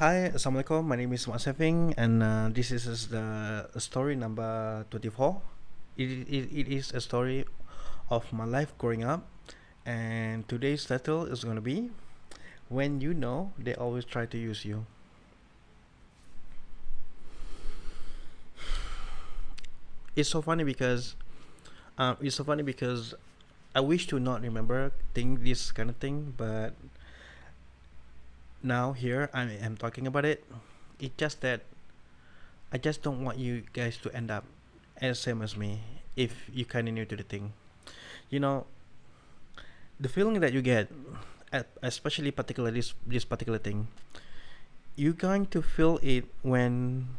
Hi, Assalamualaikum. My name is Mak Sefing, and this is the story number 24. It is a story of my life growing up, and today's title is going to be When You Know They Always Try to Use You. It's so funny because I wish to not remember this kind of thing, but now here I am talking about it. It's just that I just don't want you guys to end up as same as me if you kind of new to the thing. You know, the feeling that you get, especially particularly this particular thing, you're going to feel it when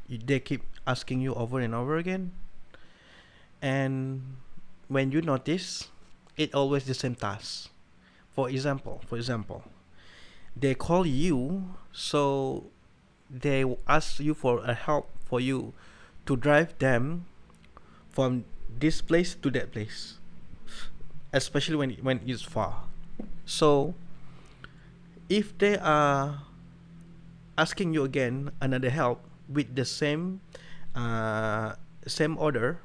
they keep asking you over and over again, and when you notice, it always the same task. For example, they call you, so they ask you for a help for you to drive them from this place to that place, especially when it's far. So if they are asking you again another help with the uh, same order,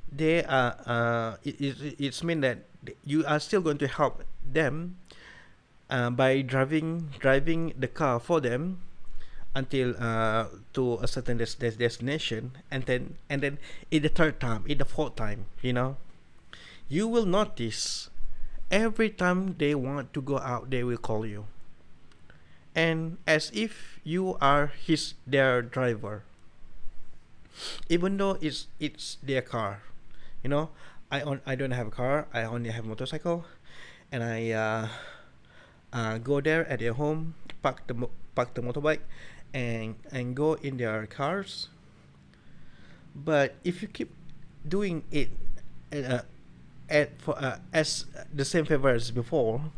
they are it's mean that you are still going to help them by driving the car for them until to a certain destination, and then in the third time, in the fourth time, you will notice every time they want to go out, they will call you, and as if you are their driver, even though it's their car. You know, I don't have a car. I only have a motorcycle, and I go there at their home, park the motorbike, and go in their cars. But if you keep doing it uh, as the same favor as before,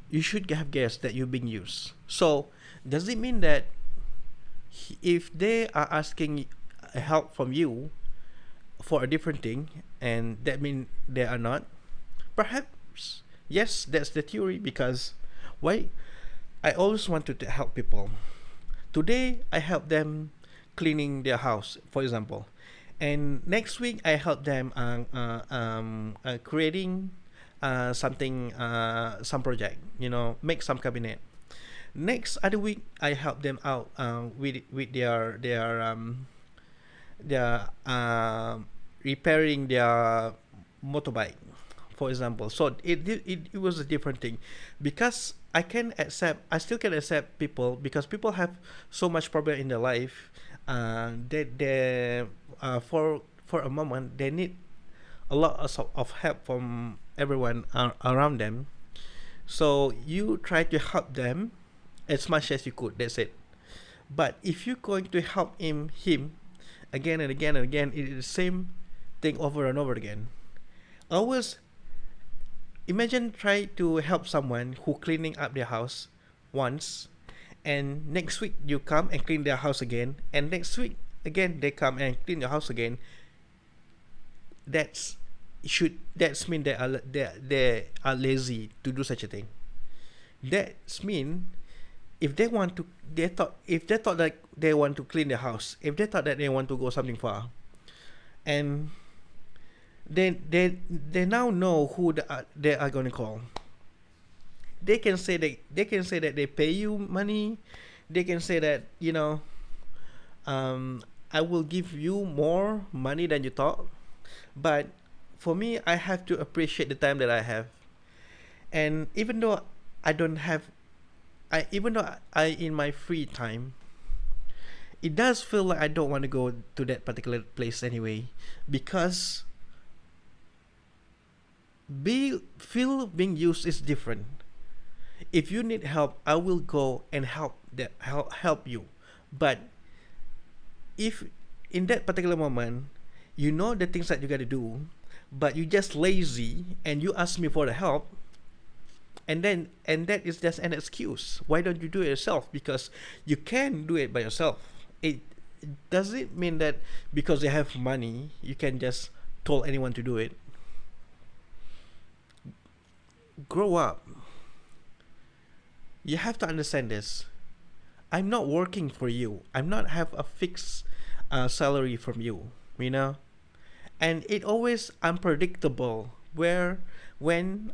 you should have guessed that you're being used. So does it mean that if they are asking help from you for a different thing, and that mean they are not? Perhaps yes, that's the theory. Because why? I always wanted to help people. Today I help them cleaning their house, for example, and next week I help them creating some project. Make some cabinet. Next other week I help them out with their repairing their motorbike, for example. So it was a different thing, because I still can accept people, because people have so much problem in their life. They for a moment they need a lot of help from everyone around them. So you try to help them as much as you could. That's it. But if you're going to help him again and again and again, it is the same thing over and over again. Always imagine try to help someone who cleaning up their house once, and next week you come and clean their house again, and next week again they come and clean your house again. That's mean they are lazy to do such a thing. That's mean if they thought that they want to clean the house, if they thought that they want to go something far, and they now know who they are going to call. They can say that they pay you money. They can say that, I will give you more money than you thought. But for me, I have to appreciate the time that I have. And even though I don't have I even though I in my free time, it does feel like I don't want to go to that particular place anyway, because being used is different. If you need help, I will go and help you. But if in that particular moment, you know the things that you got to do, but you just lazy and you ask me for the help, and that is just an excuse. Why don't you do it yourself? Because you can do it by yourself. It doesn't mean that because you have money you can just tell anyone to do it. Grow up. You have to understand this. I'm not working for you. I'm not have a fixed salary from you. You know, and it always unpredictable where, when,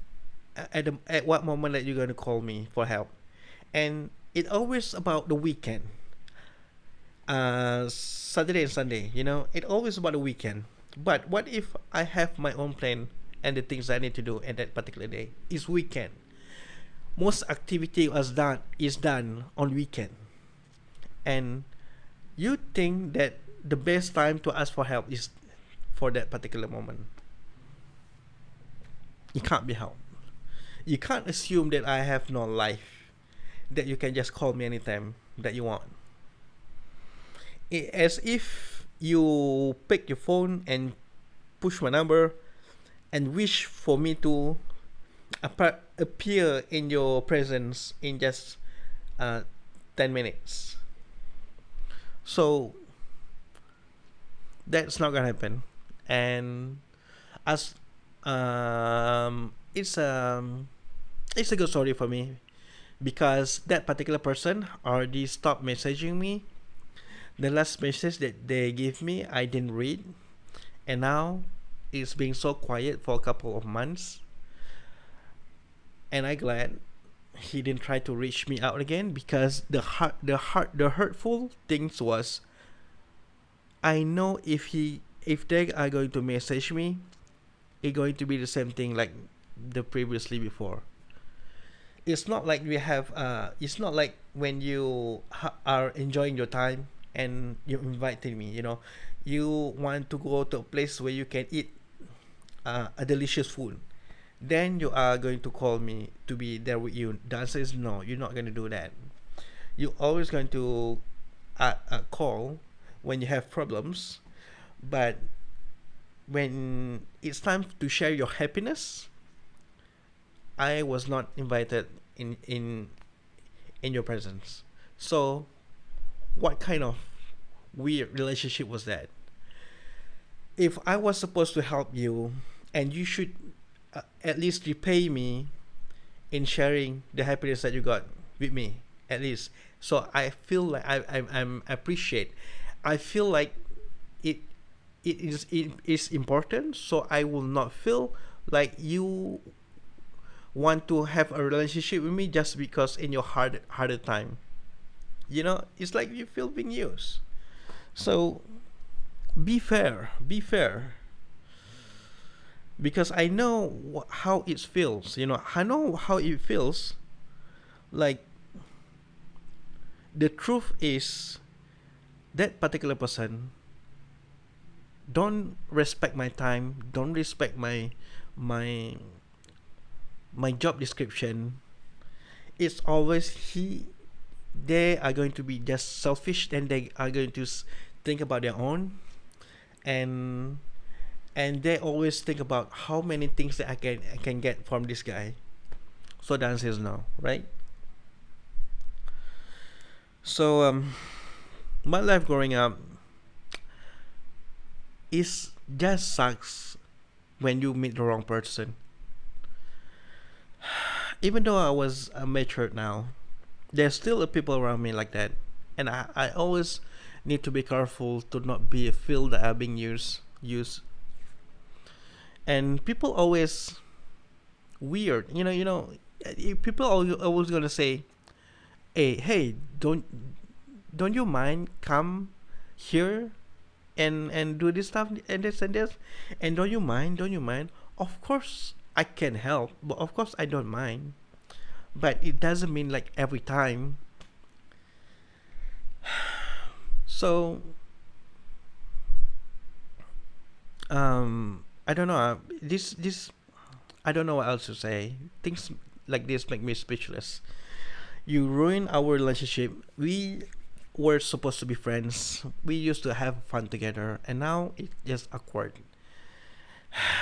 at what moment that you're gonna call me for help, and it always about the weekend, Saturday and Sunday. You know, it always about the weekend. But what if I have my own plan and the things I need to do at that particular day is weekend? Most activity is done on weekend, and you think that the best time to ask for help is for that particular moment. It can't be helped. You can't assume that I have no life, that you can just call me anytime that you want. As if you pick your phone and push my number and wish for me to appear in your presence in just uh, 10 minutes. So that's not gonna happen. And as it's it's a good story for me, because that particular person already stopped messaging me. The last message that they gave me, I didn't read, and now it's been so quiet for a couple of months. And I glad he didn't try to reach me out again, because the hurtful things was, I know if they are going to message me, it's going to be the same thing like the previously before. It's not like we have it's not like when you are enjoying your time and you invited me, you want to go to a place where you can eat a delicious food, then you are going to call me to be there with you. The answer is no, you're not going to do that. You're always going to call when you have problems, but when it's time to share your happiness, I was not invited in your presence. So, what kind of weird relationship was that? If I was supposed to help you, and you should at least repay me in sharing the happiness that you got with me, at least. So I feel like I'm appreciate. I feel like it it is important. So I will not feel like you want to have a relationship with me just because in your harder time. It's like you feel being used. So be fair. Be fair. Because I know how it feels. I know how it feels. Like, the truth is, that particular person don't respect my time, don't respect my my job description. It's always they are going to be just selfish, and they are going to think about their own, and they always think about how many things that I can get from this guy. So the answer is no, right? So my life growing up is just sucks when you meet the wrong person. Even though I was matured now, there's still people around me like that, and I always need to be careful to not be a feel that I'm being used. And people always weird, people always gonna say, hey, don't you mind come here and do this stuff and this and this, and don't you mind. Of course I can help, but of course I don't mind, but it doesn't mean like every time. So I don't know, this I don't know what else to say. Things like this make me speechless. You ruin our relationship. We were supposed to be friends. We used to have fun together, and now it's just awkward.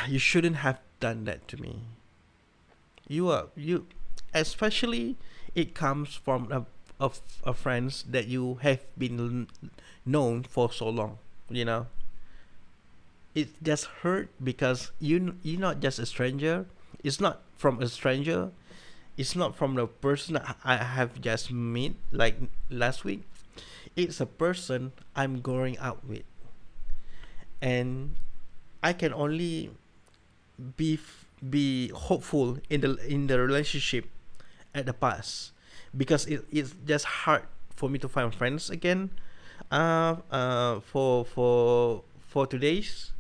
You shouldn't have done that to me. You, especially it comes from a friends that you have been known for so long. You know, it just hurt because you're not just a stranger. It's not from a stranger. It's not from the person I have just met like last week. It's a person I'm growing up with, and I can only be hopeful in the relationship at the past, because it's just hard for me to find friends again, for today's,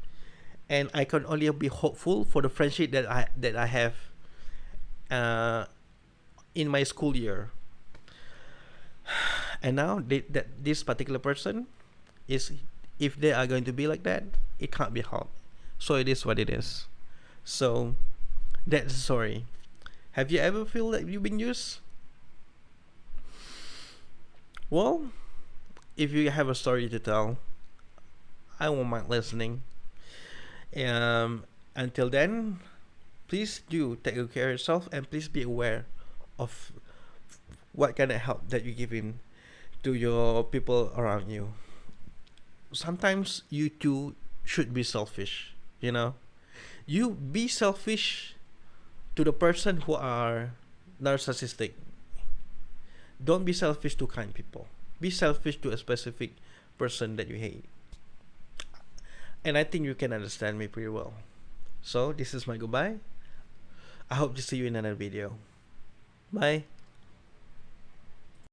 and I can only be hopeful for the friendship that I have uh, in my school year. And now that this particular person is, if they are going to be like that, it can't be helped. So it is what it is. So that's the story. Have you ever feel that you've been used? Well, if you have a story to tell, I won't mind listening. Until then, please do take good care of yourself, and please be aware of what kind of help that you're giving to your people around you. Sometimes you too should be selfish, you know. You be selfish to the person who are narcissistic. Don't be selfish to kind people. Be selfish to a specific person that you hate. And I think you can understand me pretty well. So this is my goodbye. I hope to see you in another video. Bye.